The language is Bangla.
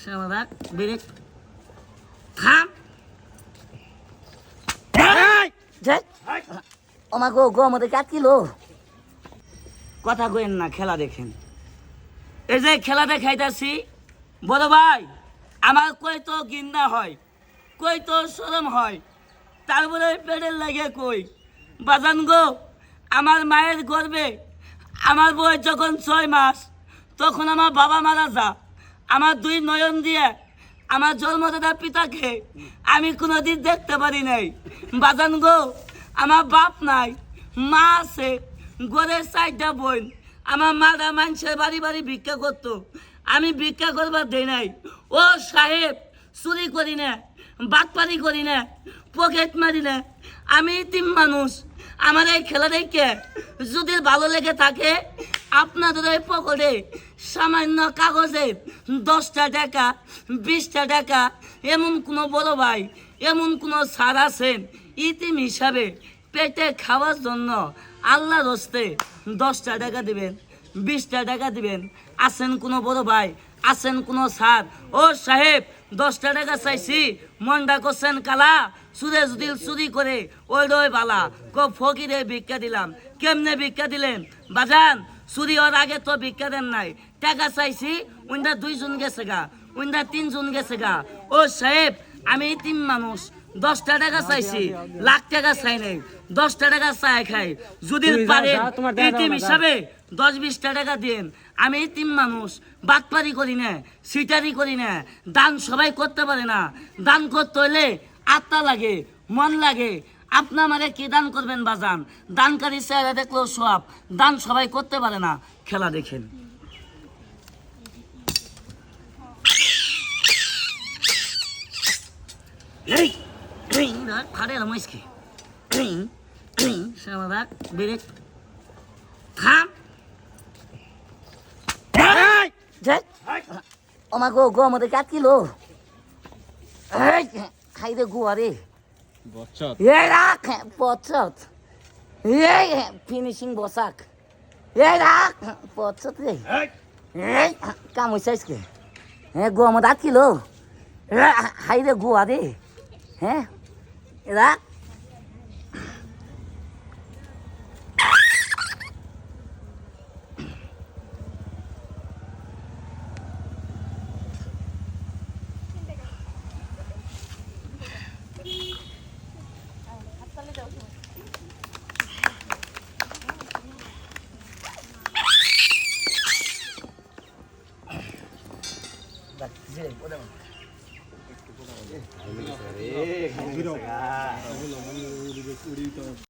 শালার ব্রেক থাম ওমা গো গো আমাদের কাটকিলো কথা কইেন না খেলা দেখেন এই যে খেলা দেখাইতাছি বড় ভাই আমার কই তো গিন্না হয় কই তো শরম হয় তারপরে পেটের লাগে কই বাজান গো আমার মায়ের গর্ভে আমার বয়স যখন 6 মাস তখন আমার বাবা মারা যা আমার 2 নয়ন দিয়ে আমার জন্মদাতা পিতাকে আমি কোনোদিন দেখতে পারি নাই বাজান গো আমার বাপ নাই মা আছে ঘরের 4টা বোন আমার মারা মানুষের বাড়ি বাড়ি ভিক্ষা করতো আমি ভিক্ষা করবার দেই নাই ও সাহেব চুরি করি না বাটপারি করি না পকেট মারি না আমি তিন মানুষ আমার এই খেলা দেখে যদি ভালো লেগে থাকে আপনাদের ওই পকেটে সামান্য কাগজে 10টা টাকা 20টা টাকা এমন কোনো বড় ভাই এমন কোনো স্যার আছেন ইতিম হিসাবে পেটে খাওয়ার জন্য আল্লাহর হস্তে 10টা টাকা দিবেন 20টা টাকা দিবেন আছেন কোনো বড় ভাই আছেন কোনো স্যার ও সাহেব 10টা টাকা চাইছি মনটা করছেন কালা সুরে যদি চুরি করে ওই বালা ফকিরে ভিক্ষা দিলাম কেমনে ভিক্ষা দিলেন বাজান চুরি হওয়ার আগে তো ভিক্ষা দেন নাই টাকা চাইছি উইন্দা 2 জন গেছে গা উইন্দা 3 জন গেছে গা ও সাহেব আমি 3 মানুষ 10টা টাকা চাইছি লাখ টাকা চাই নাই 10টা টাকা চাই খাই যদি পারেন ইতিম হিসাবে 10-20টা টাকা দিন আমি 3 মানুষ বাটপারি করি না সিটারি করি না দান সবাই করতে পারে না দান করতে হলে আত্মা লাগে মন লাগে আপনি আমারে কি দান করবেন বাজান দানকারী চেহারা দেখলেও সব দান সবাই করতে পারে না খেলা দেখেন ফাড়ে রমেশকে শালার ব্রেক থাম ওমা গো গো আমাদের কাটকিলো খাই দে গো আরে রাখ পচত ফিনিশিং বসাক রাখ পচত রে কাম হয়েছে আজকে হ্যাঁ গো আমাদের আটকিলো খাই দে গো আরে হ্যাঁ রাখ